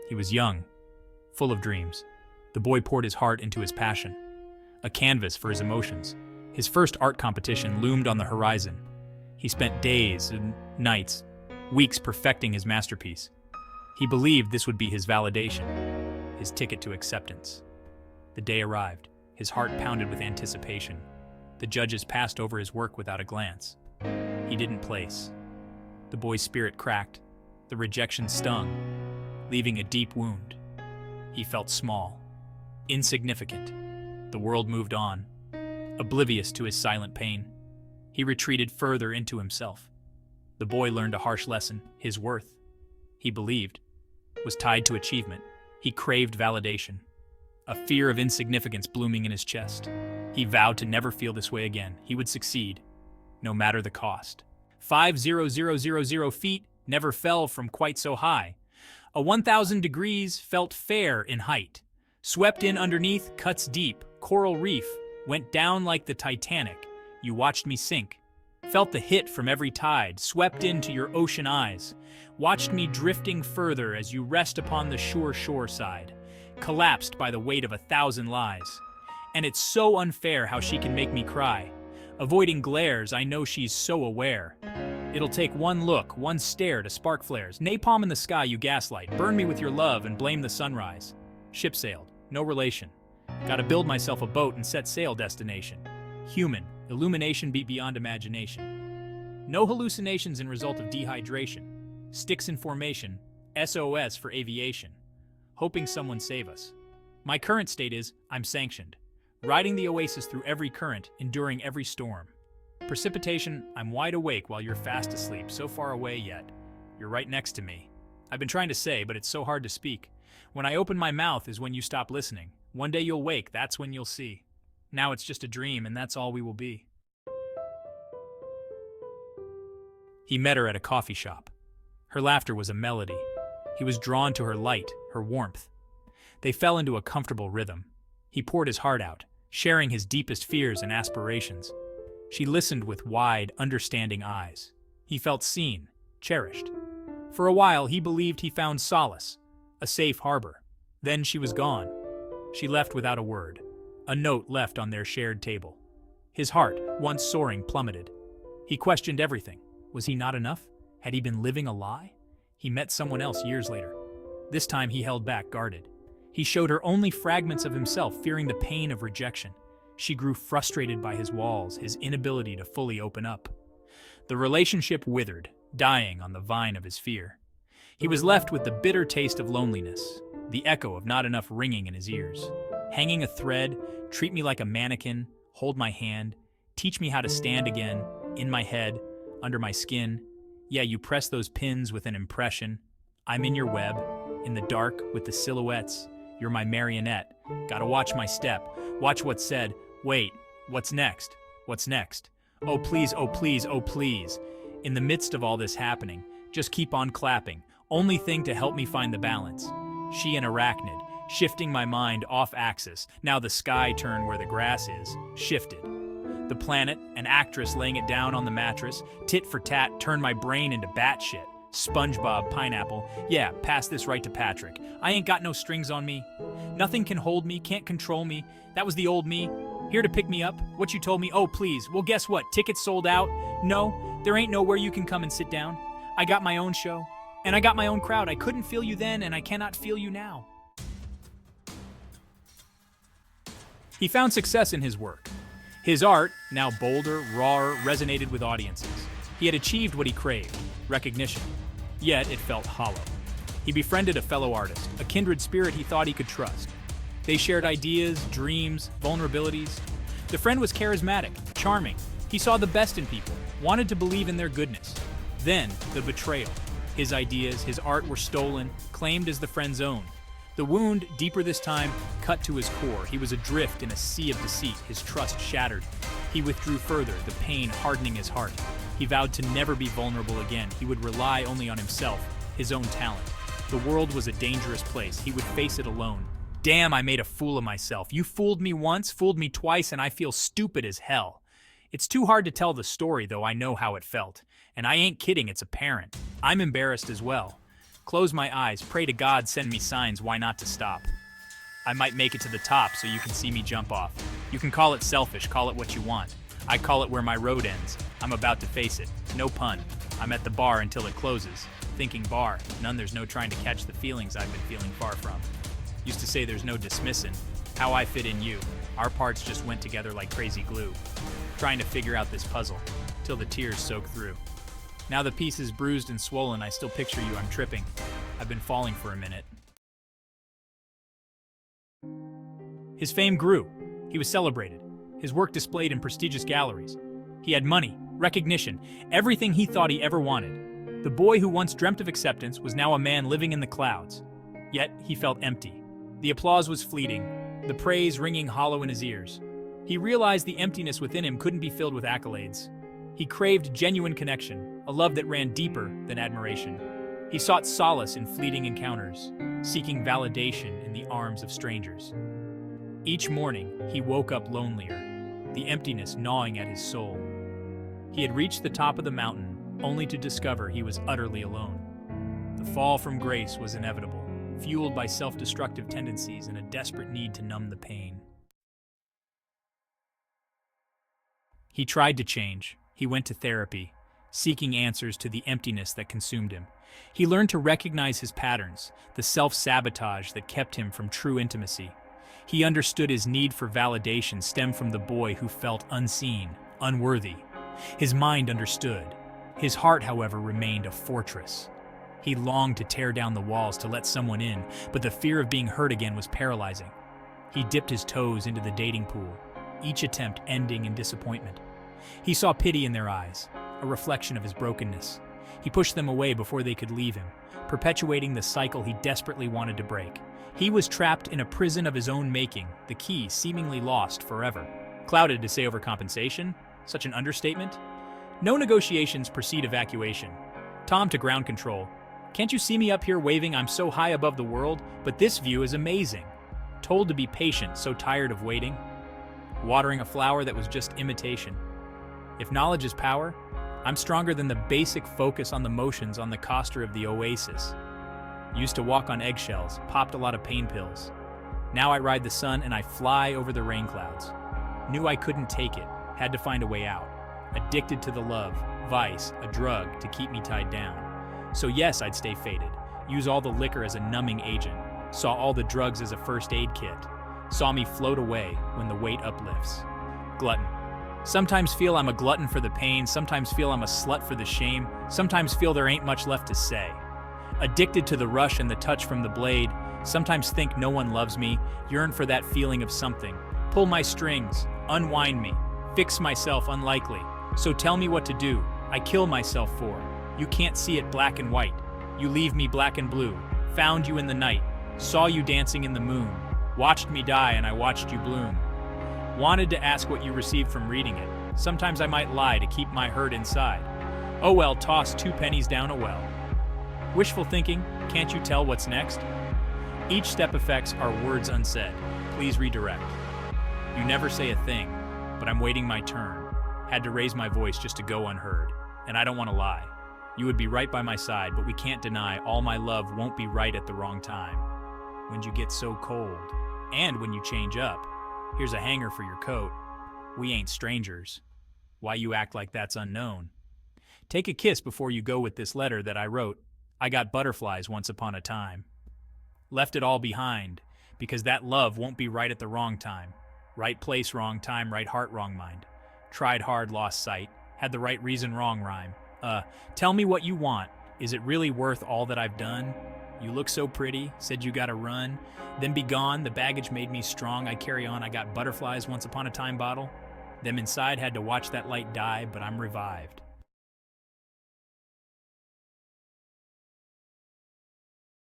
He was young, full of dreams. The boy poured his heart into his passion, a canvas for his emotions. His first art competition loomed on the horizon. He spent days and nights, weeks perfecting his masterpiece. He believed this would be his validation, his ticket to acceptance. The day arrived. His heart pounded with anticipation. The judges passed over his work without a glance. He didn't place. The boy's spirit cracked. The rejection stung, leaving a deep wound. He felt small, insignificant. The world moved on, oblivious to his silent pain. He retreated further into himself. The boy learned a harsh lesson. His worth, he believed, was tied to achievement. He craved validation, a fear of insignificance blooming in his chest. He vowed to never feel this way again. He would succeed, no matter the cost. 5,000 feet never fell from quite so high. A 1,000 degrees felt fair in height. Swept in underneath, cuts deep, coral reef, went down like the Titanic. You watched me sink. Felt the hit from every tide, swept into your ocean eyes. Watched me drifting further as you rest upon the sure shore side. Collapsed by the weight of 1,000 lies. And it's so unfair how she can make me cry. Avoiding glares, I know she's so aware. It'll take one look, one stare to spark flares. Napalm in the sky you gaslight. Burn me with your love and blame the sunrise. Ship sailed, no relation. Gotta build myself a boat and set sail destination. Human, illumination beat beyond imagination. No hallucinations in result of dehydration. Sticks in formation, SOS for aviation. Hoping someone save us. My current state is, I'm sanctioned. Riding the oasis through every current, enduring every storm. Precipitation, I'm wide awake while you're fast asleep, so far away yet. You're right next to me. I've been trying to say, but it's so hard to speak. When I open my mouth is when you stop listening. One day you'll wake, that's when you'll see. Now it's just a dream, and that's all we will be. He met her at a coffee shop. Her laughter was a melody. He was drawn to her light, her warmth. They fell into a comfortable rhythm. He poured his heart out, sharing his deepest fears and aspirations. She listened with wide, understanding eyes. He felt seen, cherished. For a while, he believed he found solace, a safe harbor. Then she was gone. She left without a word, a note left on their shared table. His heart, once soaring, plummeted. He questioned everything. Was he not enough? Had he been living a lie? He met someone else years later. This time he held back, guarded. He showed her only fragments of himself, fearing the pain of rejection. She grew frustrated by his walls, his inability to fully open up. The relationship withered, dying on the vine of his fear. He was left with the bitter taste of loneliness, the echo of not enough ringing in his ears. Hanging a thread, treat me like a mannequin, hold my hand, teach me how to stand again, in my head, under my skin. Yeah, you press those pins with an impression. I'm in your web, in the dark with the silhouettes. You're my marionette. Gotta watch my step. Watch what's said. Wait, what's next? What's next? Oh please, oh please, oh please. In the midst of all this happening, just keep on clapping. Only thing to help me find the balance. She an arachnid, shifting my mind off axis. Now the sky turned where the grass is, shifted. The planet, an actress laying it down on the mattress, tit for tat, turned my brain into batshit. SpongeBob, pineapple, yeah, pass this right to Patrick. I ain't got no strings on me. Nothing can hold me, can't control me. That was the old me. Here to pick me up, what you told me, oh please. Well guess what, tickets sold out? No, there ain't nowhere you can come and sit down. I got my own show, and I got my own crowd. I couldn't feel you then, and I cannot feel you now. He found success in his work. His art, now bolder, rawer, resonated with audiences. He had achieved what he craved, recognition. Yet it felt hollow. He befriended a fellow artist, a kindred spirit he thought he could trust. They shared ideas, dreams, vulnerabilities. The friend was charismatic, charming. He saw the best in people, wanted to believe in their goodness. Then, the betrayal. His ideas, his art were stolen, claimed as the friend's own. The wound, deeper this time, cut to his core. He was adrift in a sea of deceit, his trust shattered. He withdrew further, the pain hardening his heart. He vowed to never be vulnerable again. He would rely only on himself, his own talent. The world was a dangerous place. He would face it alone. Damn, I made a fool of myself. You fooled me once, fooled me twice, and I feel stupid as hell. It's too hard to tell the story, though I know how it felt. And I ain't kidding, it's apparent. I'm embarrassed as well. Close my eyes, pray to God send me signs why not to stop. I might make it to the top so you can see me jump off. You can call it selfish, call it what you want. I call it where my road ends. I'm about to face it. No pun. I'm at the bar until it closes. Thinking bar, none there's no trying to catch the feelings I've been feeling far from. Used to say there's no dismissing. How I fit in you. Our parts just went together like crazy glue. Trying to figure out this puzzle, till the tears soak through. Now the piece is bruised and swollen, I still picture you, I'm tripping. I've been falling for a minute. His fame grew. He was celebrated. His work displayed in prestigious galleries. He had money, recognition, everything he thought he ever wanted. The boy who once dreamt of acceptance was now a man living in the clouds. Yet he felt empty. The applause was fleeting, the praise ringing hollow in his ears. He realized the emptiness within him couldn't be filled with accolades. He craved genuine connection, a love that ran deeper than admiration. He sought solace in fleeting encounters, seeking validation in the arms of strangers. Each morning, he woke up lonelier, the emptiness gnawing at his soul. He had reached the top of the mountain, only to discover he was utterly alone. The fall from grace was inevitable, fueled by self-destructive tendencies and a desperate need to numb the pain. He tried to change. He went to therapy, seeking answers to the emptiness that consumed him. He learned to recognize his patterns, the self-sabotage that kept him from true intimacy. He understood his need for validation stemmed from the boy who felt unseen, unworthy. His mind understood. His heart, however, remained a fortress. He longed to tear down the walls to let someone in, but the fear of being hurt again was paralyzing. He dipped his toes into the dating pool, each attempt ending in disappointment. He saw pity in their eyes, a reflection of his brokenness. He pushed them away before they could leave him, perpetuating the cycle he desperately wanted to break. He was trapped in a prison of his own making, the key seemingly lost forever. Clouded to say overcompensation? Such an understatement? No negotiations precede evacuation. Tom to ground control. Can't you see me up here waving? I'm so high above the world, but this view is amazing. Told to be patient, so tired of waiting. Watering a flower that was just imitation. If knowledge is power, I'm stronger than the basic focus on the motions on the coaster of the Oasis. Used to walk on eggshells, popped a lot of pain pills. Now I ride the sun and I fly over the rain clouds. Knew I couldn't take it, had to find a way out. Addicted to the love, vice, a drug to keep me tied down. So yes, I'd stay faded. Use all the liquor as a numbing agent. Saw all the drugs as a first aid kit. Saw me float away when the weight uplifts. Glutton. Sometimes feel I'm a glutton for the pain, sometimes feel I'm a slut for the shame, sometimes feel there ain't much left to say. Addicted to the rush and the touch from the blade, sometimes think no one loves me, yearn for that feeling of something. Pull my strings, unwind me, fix myself unlikely. So tell me what to do, I kill myself for. You can't see it black and white. You leave me black and blue. Found you in the night, saw you dancing in the moon. Watched me die and I watched you bloom. Wanted to ask what you received from reading it. Sometimes I might lie to keep my hurt inside. Oh well, toss 2 pennies down a well. Wishful thinking, can't you tell what's next? Each step effects are words unsaid. Please redirect. You never say a thing, but I'm waiting my turn. Had to raise my voice just to go unheard. And I don't want to lie. You would be right by my side, but we can't deny all my love won't be right at the wrong time. When you get so cold, and when you change up, here's a hanger for your coat. We ain't strangers. Why you act like that's unknown? Take a kiss before you go with this letter that I wrote. I got butterflies once upon a time. Left it all behind, because that love won't be right at the wrong time. Right place, wrong time, right heart, wrong mind. Tried hard, lost sight. Had the right reason, wrong rhyme. Tell me what you want. Is it really worth all that I've done? You look so pretty, said you gotta run. Then be gone, the baggage made me strong, I carry on, I got butterflies once upon a time bottle. Them inside had to watch that light die, but I'm revived.